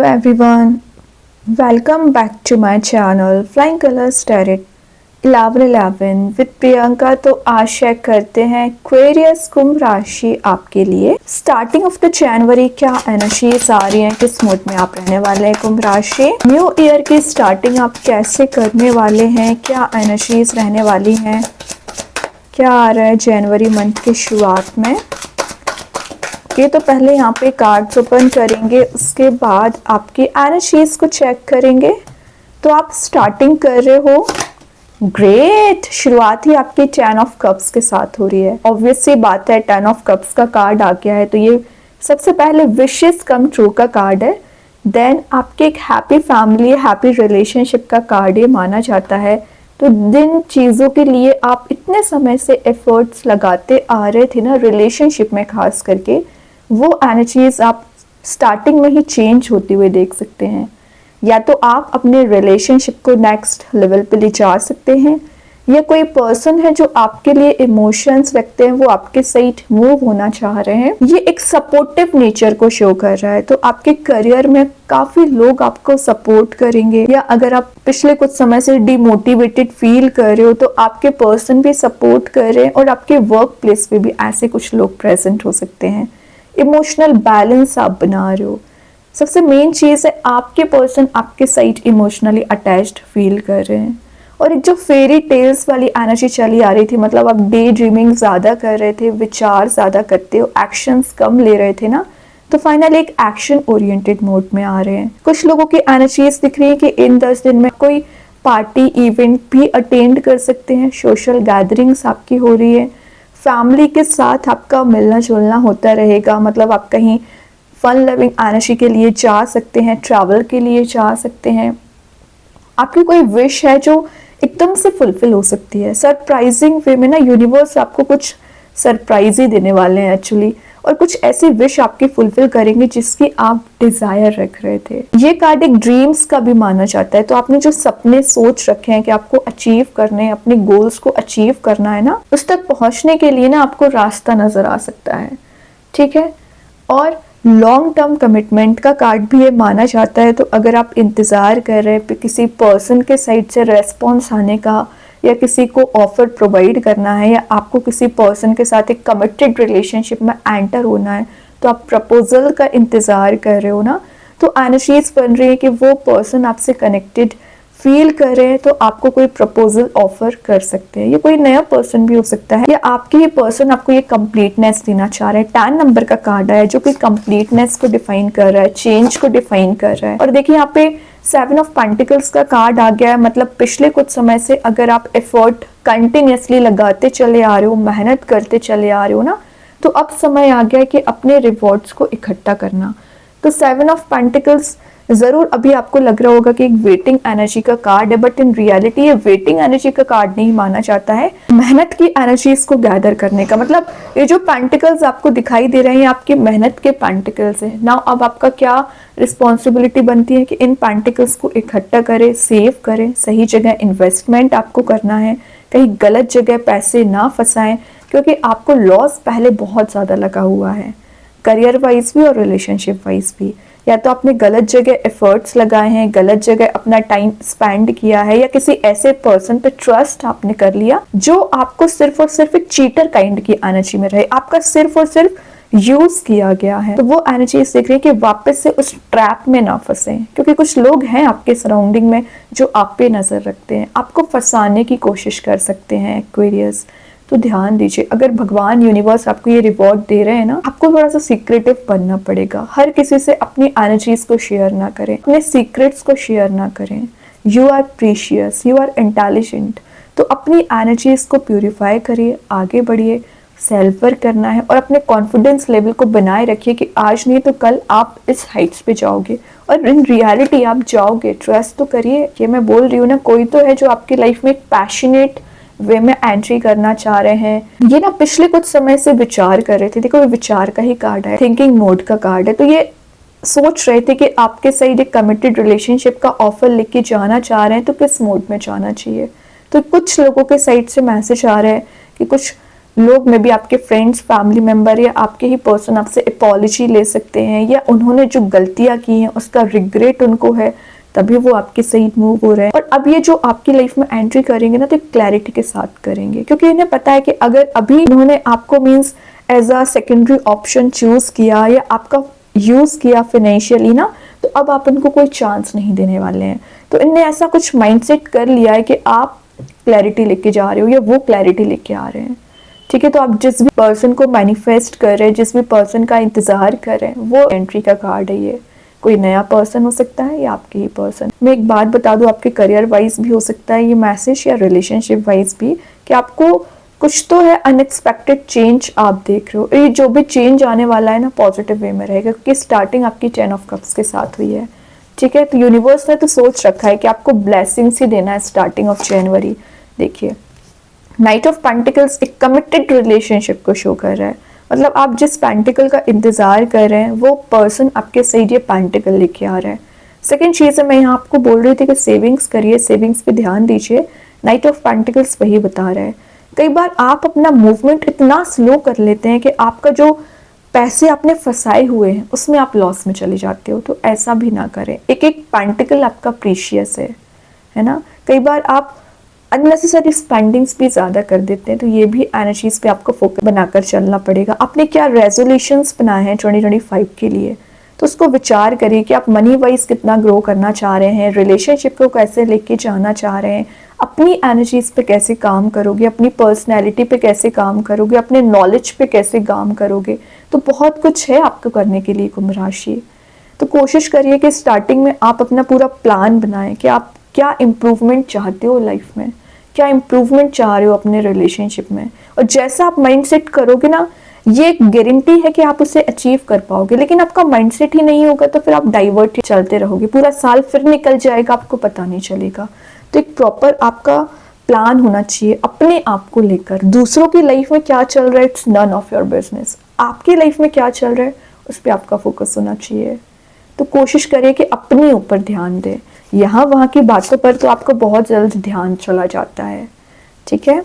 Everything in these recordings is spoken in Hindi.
everyone, welcome back to my channel Flying Colors Tarot 1111 with Priyanka. तो आशा करते हैं एक्वेरियस कुंभ राशि आपके लिए स्टार्टिंग ऑफ द जनवरी क्या एनर्जीज आ रही हैं, किस मूड में आप रहने वाले हैं कुंभ राशि। न्यू ईयर की स्टार्टिंग आप कैसे करने वाले हैं, क्या एनर्जीज रहने वाली हैं, क्या आ रहा है जनवरी मंथ की शुरुआत में। ये तो पहले यहाँ पे कार्ड्स ओपन करेंगे, उसके बाद आपकी एनर्जीज को चेक करेंगे। तो आप स्टार्टिंग कर रहे हो, ग्रेट। शुरुआत ही आपकी 10 ऑफ कप्स के साथ हो रही है। ऑब्वियस सी बात है, 10 ऑफ कप्स का कार्ड आ गया है तो ये सबसे पहले विशेस कम ट्रू का कार्ड है। देन आपके एक हैप्पी फैमिली, हैप्पी रिलेशनशिप का कार्ड ये माना जाता है। तो जिन चीज़ों के लिए आप इतने समय से एफर्ट्स लगाते आ रहे थे ना, रिलेशनशिप में खास करके, वो एनर्जीज आप स्टार्टिंग में ही चेंज होती हुए देख सकते हैं। या तो आप अपने रिलेशनशिप को नेक्स्ट लेवल पे ले जा सकते हैं, या कोई पर्सन है जो आपके लिए इमोशंस रखते हैं, वो आपके साइड मूव होना चाह रहे हैं। ये एक सपोर्टिव नेचर को शो कर रहा है। तो आपके करियर में काफी लोग आपको सपोर्ट करेंगे, या अगर आप पिछले कुछ समय से डिमोटिवेटेड फील कर रहे हो तो आपके पर्सन भी सपोर्ट कर रहे हैं, और आपके वर्क प्लेस पे भी ऐसे कुछ लोग प्रेजेंट हो सकते हैं। इमोशनल बैलेंस आप बना रहे हो। सबसे मेन चीज़ है आपके पर्सन आपके साइड इमोशनली अटैच्ड फील कर रहे हैं। और एक जो फेरी टेल्स वाली एनर्जी चली आ रही थी, मतलब आप डे ड्रीमिंग ज़्यादा कर रहे थे, विचार ज़्यादा करते हो, एक्शंस कम ले रहे थे ना, तो फाइनली एक एक्शन ओरिएंटेड मोड में आ रहे हैं। कुछ लोगों की एनर्जीज दिख रही है कि इन 10 दिन में कोई पार्टी इवेंट भी अटेंड कर सकते हैं, सोशल गैदरिंग्स आपकी हो रही है, फैमिली के साथ आपका मिलना जुलना होता रहेगा। मतलब आप कहीं फन लविंग एनर्जी के लिए जा सकते हैं, ट्रैवल के लिए जा सकते हैं। आपकी कोई विश है जो एकदम से फुलफिल हो सकती है। सरप्राइजिंग वे में ना यूनिवर्स आपको कुछ सरप्राइज ही देने वाले हैं एक्चुअली, और कुछ ऐसी विश आपकी फुलफिल करेंगे जिसकी आप डिजायर रख रहे थे। ये कार्ड एक ड्रीम्स का भी माना जाता है। तो आपने जो सपने सोच रखे हैं कि आपको अचीव करने हैं, अपने गोल्स को अचीव करना है ना, उस तक पहुंचने के लिए ना आपको रास्ता नजर आ सकता है, ठीक है। और लॉन्ग टर्म कमिटमेंट का कार्ड भी ये माना जाता है। तो अगर आप इंतज़ार कर रहे हैं किसी पर्सन के साइड से रेस्पॉन्स आने का, या किसी को ऑफर प्रोवाइड करना है, या आपको किसी पर्सन के साथ एक कमिटेड रिलेशनशिप में एंटर होना है, तो आप प्रपोजल का इंतज़ार कर रहे हो ना, तो एनर्जीज बन रही है कि वो पर्सन आपसे कनेक्टेड फील कर रहे हैं, तो आपको कोई प्रपोजल ऑफर कर सकते हैं। ये कोई नया पर्सन भी हो सकता है, या आपके ही पर्सन आपको ये कंप्लीटनेस देना चाह रहे हैं। 10 नंबर का कार्ड है जो कि कंप्लीटनेस को डिफाइन कर रहा है, चेंज को डिफाइन कर रहा है। और देखिए यहाँ पे 7 ऑफ पेंटिकल्स का कार्ड आ गया है। मतलब पिछले कुछ समय से अगर आप एफर्ट कंटिन्यूसली लगाते चले आ रहे हो, मेहनत करते चले आ रहे हो ना, तो अब समय आ गया है कि अपने रिवॉर्ड्स को इकट्ठा करना। तो 7 ऑफ पेंटिकल्स जरूर अभी आपको लग रहा होगा कि एक वेटिंग एनर्जी का कार्ड है, बट इन रियलिटी ये वेटिंग एनर्जी का कार्ड नहीं माना जाता है, मेहनत की एनर्जीज को गैदर करने का। मतलब ये जो पेंटिकल्स आपको दिखाई दे रहे हैं आपकी मेहनत के पेंटिकल्स हैं ना। अब आपका क्या रिस्पॉन्सिबिलिटी बनती है कि इन पेंटिकल्स को इकट्ठा करें, सेव करें, सही जगह इन्वेस्टमेंट आपको करना है, कहीं गलत जगह पैसे ना फंसाएं, क्योंकि आपको लॉस पहले बहुत ज़्यादा लगा हुआ है, करियर वाइज भी और रिलेशनशिप वाइज भी। या तो आपने गलत जगह एफर्ट्स लगाए हैं, गलत जगह अपना टाइम स्पेंड किया है, या किसी ऐसे पर्सन पे ट्रस्ट आपने कर लिया जो आपको सिर्फ और सिर्फ एक चीटर काइंड की एनर्जी में रहे, आपका सिर्फ और सिर्फ यूज किया गया है। तो वो एनर्जी देख रही है कि वापस से उस ट्रैप में ना फंसे, क्योंकि कुछ लोग हैं आपके सराउंडिंग में जो आप पे नजर रखते हैं, आपको फंसाने की कोशिश कर सकते हैं एक्वेरियस। तो ध्यान दीजिए, अगर भगवान यूनिवर्स आपको ये रिवॉर्ड दे रहे हैं ना, आपको थोड़ा सा सीक्रेटिव बनना पड़ेगा। हर किसी से अपनी एनर्जीज को शेयर ना करें, अपने सीक्रेट्स को शेयर ना करें। You are precious, you are intelligent. तो अपनी एनर्जीज को प्यूरिफाई करिए, आगे बढ़िए, सेल्फ वर्क करना है, और अपने कॉन्फिडेंस लेवल को बनाए रखिए कि आज नहीं तो कल आप इस हाइट्स पे जाओगे, और इन रियलिटी आप जाओगे। ट्रस्ट तो करिए। ये मैं बोल रही हूँ ना, कोई तो है जो आपकी लाइफ में एक पैशनेट वे में एंट्री करना चाह रहे हैं। ये ना पिछले कुछ समय से विचार कर रहे थे। देखो ये विचार का ही कार्ड है, थिंकिंग मोड का कार्ड है। तो ये सोच रहे थे कि आपके साइड एक कमिटेड रिलेशनशिप का ऑफर लेके जाना चाह रहे हैं, तो किस मोड में जाना चाहिए। तो कुछ लोगों के साइड से मैसेज आ रहा है कि कुछ लोग में भी आपके फ्रेंड्स, फैमिली मेंबर या आपके ही पर्सन आपसे अपॉलॉजी ले सकते हैं, या उन्होंने जो गलतियां की हैं उसका रिग्रेट उनको है, तभी वो आपके सही मूव हो रहे हैं। और अब ये जो आपकी लाइफ में एंट्री करेंगे ना, तो क्लैरिटी के साथ करेंगे, क्योंकि इन्हें पता है कि अगर अभी इन्होंने आपको means as a secondary option choose किया या आपका यूज किया फाइनेंशियली ना, तो अब आप उनको कोई चांस नहीं देने वाले हैं। तो इनने ऐसा कुछ माइंडसेट कर लिया है कि आप क्लैरिटी लेके जा रहे हो या वो क्लैरिटी लेके आ रहे हैं। ठीक है, तो आप जिस भी पर्सन को मैनिफेस्ट कर रहे हैं, जिस भी पर्सन का इंतजार कर रहे हैं, वो एंट्री का कार्ड है। ये कोई नया पर्सन हो सकता है या आपके ही पर्सन। मैं एक बात बता दूं, आपके करियर वाइज भी हो सकता है ये मैसेज, या रिलेशनशिप वाइज भी, कि आपको कुछ तो है अनएक्सपेक्टेड चेंज आप देख रहे हो। ये जो भी चेंज आने वाला है ना, पॉजिटिव वे में रहेगा, क्योंकि स्टार्टिंग आपकी 10 ऑफ कप्स के साथ हुई है। ठीक है, तो यूनिवर्स ने तो सोच रखा है कि आपको ब्लेसिंग्स ही देना है स्टार्टिंग ऑफ जनवरी। देखिए, नाइट ऑफ पेंटिकल्स एक कमिटेड रिलेशनशिप को शो कर रहा है। मतलब आप जिस पेंटिकल का इंतजार कर रहे हैं, वो पर्सन आपके सही ये पेंटिकल लेके आ रहा है। सेकेंड चीज़ है, मैं यहाँ आपको बोल रही थी कि सेविंग्स करिए, सेविंग्स पे ध्यान दीजिए। नाइट ऑफ पेंटिकल्स वही बता रहा है। कई बार आप अपना मूवमेंट इतना स्लो कर लेते हैं कि आपका जो पैसे आपने फंसाए हुए हैं उसमें आप लॉस में चले जाते हो, तो ऐसा भी ना करें। एक एक पेंटिकल आपका प्रीशियस है ना। कई बार आप अननेसेसरी स्पेंडिंग्स भी ज़्यादा कर देते हैं, तो ये भी एनर्जीज पे आपको फोकस बनाकर चलना पड़ेगा। आपने क्या रेजोल्यूशंस बनाए हैं 2025 के लिए, तो उसको विचार करिए कि आप मनी वाइज कितना ग्रो करना चाह रहे हैं, रिलेशनशिप को कैसे लेके जाना चाह रहे हैं, अपनी एनर्जीज पे कैसे काम करोगे, अपनी पर्सनैलिटी पे कैसे काम करोगे, अपने नॉलेज पे कैसे काम करोगे। तो बहुत कुछ है आपको करने के लिए कुंभ राशि। तो कोशिश करिए कि स्टार्टिंग में आप अपना पूरा प्लान बनाएं कि आप क्या इम्प्रूवमेंट चाहते हो लाइफ में, क्या इम्प्रूवमेंट चाह रहे हो अपने रिलेशनशिप में। और जैसा आप माइंडसेट करोगे ना, ये एक गारंटी है कि आप उसे अचीव कर पाओगे। लेकिन आपका माइंडसेट ही नहीं होगा तो फिर आप डाइवर्ट चलते रहोगे, पूरा साल फिर निकल जाएगा, आपको पता नहीं चलेगा। तो एक प्रॉपर आपका प्लान होना चाहिए अपने आप को लेकर। दूसरों की लाइफ में क्या चल रहा है, it's none of your business. आपकी लाइफ में क्या चल रहा है उस पर आपका फोकस होना चाहिए। तो कोशिश करिए कि अपने ऊपर ध्यान दें। यहाँ वहाँ की बातों पर तो आपको बहुत जल्द ध्यान चला जाता है। ठीक है,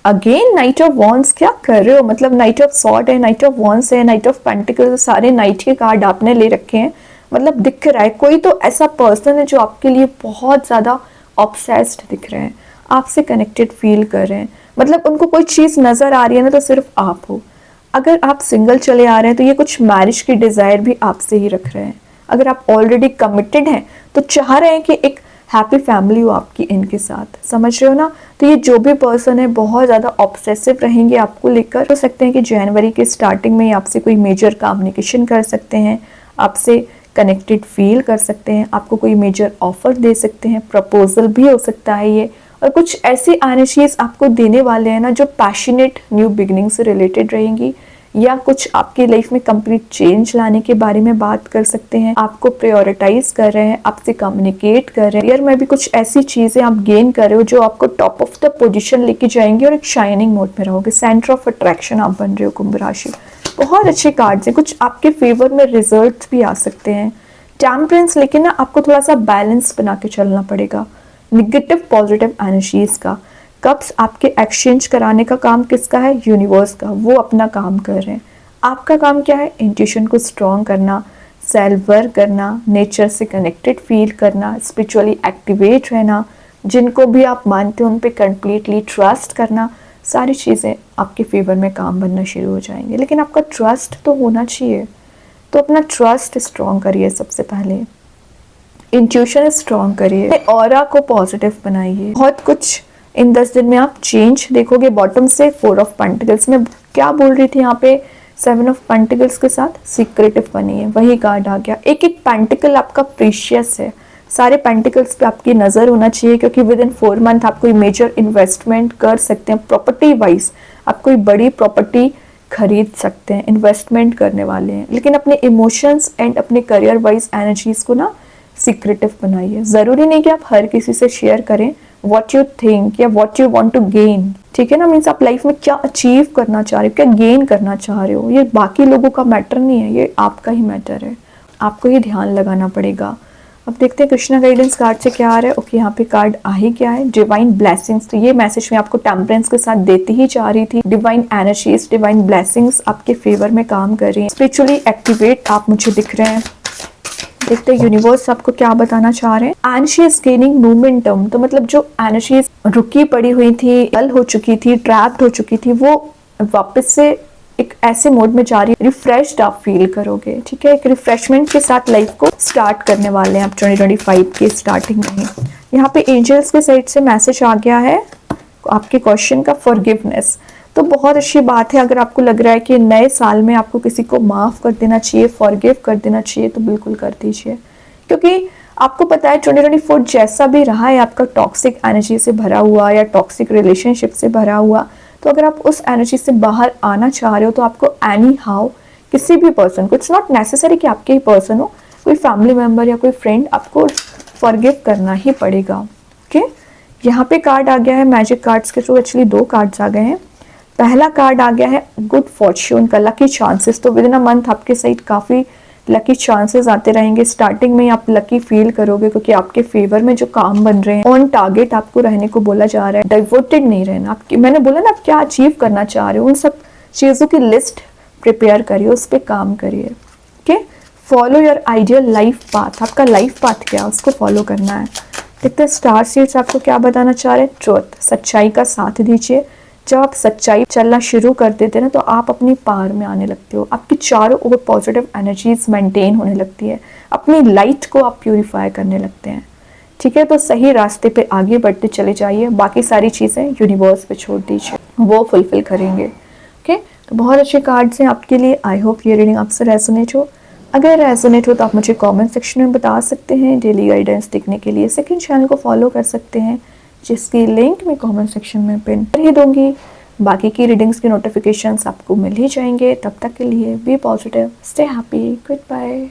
अगेन नाइट ऑफ वॉन्ड्स क्या कर रहे हो, मतलब नाइट ऑफ सॉर्ड है, नाइट ऑफ वॉन्ड्स है, नाइट ऑफ पेंटिकल्स, सारे नाइट के कार्ड आपने ले रखे हैं। मतलब दिख रहा है कोई तो ऐसा पर्सन है जो आपके लिए बहुत ज़्यादा ऑब्सेस्ड दिख रहे हैं, आपसे कनेक्टेड फील कर रहे हैं। मतलब उनको कोई चीज़ नज़र आ रही है ना, तो सिर्फ आप हो। अगर आप सिंगल चले आ रहे हैं तो ये कुछ मैरिज की डिज़ायर भी आपसे ही रख रहे हैं। अगर आप ऑलरेडी कमिटेड हैं तो चाह रहे हैं कि एक हैप्पी फैमिली हो आपकी इनके साथ, समझ रहे हो ना। तो ये जो भी पर्सन है बहुत ज़्यादा ऑब्सेसिव रहेंगे आपको लेकर। हो सकते हैं कि जनवरी के स्टार्टिंग में आपसे कोई मेजर कम्युनिकेशन कर सकते हैं, आपसे कनेक्टेड फील कर सकते हैं, आपको कोई मेजर ऑफर दे सकते हैं, प्रपोजल भी हो सकता है ये। और कुछ ऐसी एनर्जीज आपको देने वाले हैं ना जो पैशनेट न्यू बिगनिंग से रिलेटेड रहेंगी, या कुछ आपकी लाइफ में कंप्लीट चेंज लाने के बारे में बात कर सकते हैं। आपको प्रायोरिटाइज कर रहे हैं, आपसे कम्युनिकेट कर रहे हैं। यार मैं भी कुछ ऐसी चीज़ें आप गेन कर रहे हो जो आपको टॉप ऑफ द पोजीशन लेके जाएंगे और एक शाइनिंग मोड में रहोगे। सेंटर ऑफ अट्रैक्शन आप बन रहे हो कुंभ राशि। बहुत अच्छे कार्ड्स हैं, कुछ आपके फेवर में रिजल्ट भी आ सकते हैं। टेम्परेंस, लेकिन ना आपको थोड़ा सा बैलेंस बना के चलना पड़ेगा निगेटिव पॉजिटिव एनर्जीज का। कप्स आपके एक्सचेंज कराने का काम किसका है, यूनिवर्स का। वो अपना काम कर रहे हैं। आपका काम क्या है, इंट्यूशन को स्ट्रॉन्ग करना, सेल्फ वर्क करना, नेचर से कनेक्टेड फील करना, स्पिरिचुअली एक्टिवेट रहना, जिनको भी आप मानते हो उन पे कंप्लीटली ट्रस्ट करना। सारी चीज़ें आपके फेवर में काम बनना शुरू हो जाएंगे। लेकिन आपका ट्रस्ट तो होना चाहिए, तो अपना ट्रस्ट स्ट्रॉन्ग करिए। सबसे पहले इंट्यूशन स्ट्रॉन्ग करिए, ऑरा को पॉजिटिव बनाइए। बहुत कुछ इन 10 दिन में आप चेंज देखोगे। बॉटम से 4 ऑफ पेंटिकल्स में क्या बोल रही थी यहाँ पे, 7 ऑफ पेंटिकल्स के साथ सीक्रेटिव बनी है, वही कार्ड आ गया। एक एक पेंटिकल आपका प्रीशियस है, सारे पेंटिकल्स पे आपकी नज़र होना चाहिए, क्योंकि विद इन 4 मंथ आप कोई मेजर इन्वेस्टमेंट कर सकते हैं। प्रॉपर्टी वाइज आप कोई बड़ी प्रॉपर्टी खरीद सकते हैं, इन्वेस्टमेंट करने वाले हैं। लेकिन अपने इमोशंस एंड अपने करियर वाइज एनर्जीज को ना सीक्रेटिव बनाइए। ज़रूरी नहीं कि आप हर किसी से शेयर करें वॉट यू थिंक या what you want to gain. ठीक है ना, मीन्स आप लाइफ में क्या अचीव करना चाह रहे हो, क्या गेन करना चाह रहे हो, ये बाकी लोगों का मैटर नहीं है, ये आपका ही मैटर है। आपको ही ध्यान लगाना पड़ेगा। अब देखते हैं कृष्णा गाइडेंस कार्ड से क्या आ रहा है। ओके, यहाँ पे कार्ड आ ही गया है, डिवाइन ब्लेसिंग्स। तो ये मैसेज मैं आपको टेम्परेंस के साथ देती ही जा रही थी। डिवाइन एनर्जीज, डिवाइन ब्लेसिंग्स आपके फेवर में काम कर रही हैं। स्पिरिचुअली एक्टिवेट आप मुझे दिख रहे हैं। देखते हैं यूनिवर्स आपको क्या बताना चाह रहे हैं। And she is gaining momentum. तो मतलब जो एनर्जीज रुकी पड़ी हुई थी, डल हो चुकी थी, ट्रैप्ड हो चुकी थी, वो वापस से एक ऐसे मोड में जा रही है, रिफ्रेश्ड आप फील करोगे। ठीक है, एक रिफ्रेशमेंट के साथ लाइफ को स्टार्ट करने वाले हैं आप 2025 के स्टार्टिंग में। यहाँ पे एंजल्स के साइड से मैसेज आ गया है आपके क्वेश्चन का, फॉरगिवनेस। तो बहुत अच्छी बात है। अगर आपको लग रहा है कि नए साल में आपको किसी को माफ़ कर देना चाहिए, फॉरगिव कर देना चाहिए, तो बिल्कुल कर दीजिए, क्योंकि आपको पता है 2024 जैसा भी रहा है आपका टॉक्सिक एनर्जी से भरा हुआ या टॉक्सिक रिलेशनशिप से भरा हुआ, तो अगर आप उस एनर्जी से बाहर आना चाह रहे हो तो आपको एनी हाउ किसी भी पर्सन को, इट्स नॉट नेसेसरी कि आपके ही पर्सन हो, कोई फैमिली मेम्बर या कोई फ्रेंड, आपको फॉरगिव करना ही पड़ेगा। ओके, यहाँ पे कार्ड आ गया है मैजिक कार्ड्स के थ्रू। एक्चुअली 2 कार्ड्स आ गए हैं। पहला कार्ड आ गया है गुड फॉर्च्यून का, लकी चांसेस। तो विद इन अ मंथ आपके साइड काफ़ी लकी चांसेस आते रहेंगे। स्टार्टिंग में आप लकी फील करोगे क्योंकि आपके फेवर में जो काम बन रहे हैं, ऑन टारगेट आपको रहने को बोला जा रहा है, डाइवर्टेड नहीं रहना। आपकी, मैंने बोला ना, आप क्या अचीव करना चाह रहे हो, उन सब चीज़ों की लिस्ट प्रिपेयर करिए, उस पर काम करिए। Okay, follow your ideal life path. आपका लाइफ पाथ क्या है, उसको फॉलो करना है। देखते हैं स्टार सीड्स आपको क्या बताना चाह रहे हैं। ट्रुथ, सच्चाई का साथ दीजिए। जब आप सच्चाई चलना शुरू कर देते हैं ना, तो आप अपनी पार में आने लगते हो। आपकी चारों ओर पॉजिटिव एनर्जीज मेंटेन होने लगती है। अपनी लाइट को आप प्यूरिफाई करने लगते हैं। ठीक है, तो सही रास्ते पे आगे बढ़ते चले जाइए। बाकी सारी चीज़ें यूनिवर्स पे छोड़ दीजिए, वो फुलफिल करेंगे। ओके, तो बहुत अच्छे कार्ड्स हैं आपके लिए। आई होप ये रीडिंग आपसे रेजोनेट हो। अगर रेजोनेट हो तो आप मुझे कमेंट सेक्शन में बता सकते हैं। डेली गाइडेंस देखने के लिए सेकंड चैनल को फॉलो कर सकते हैं, जिसकी लिंक मैं कमेंट सेक्शन में पिन कर ही दूंगी। बाकी की रीडिंग्स के नोटिफिकेशंस आपको मिल ही जाएंगे। तब तक के लिए be positive, stay happy, good bye.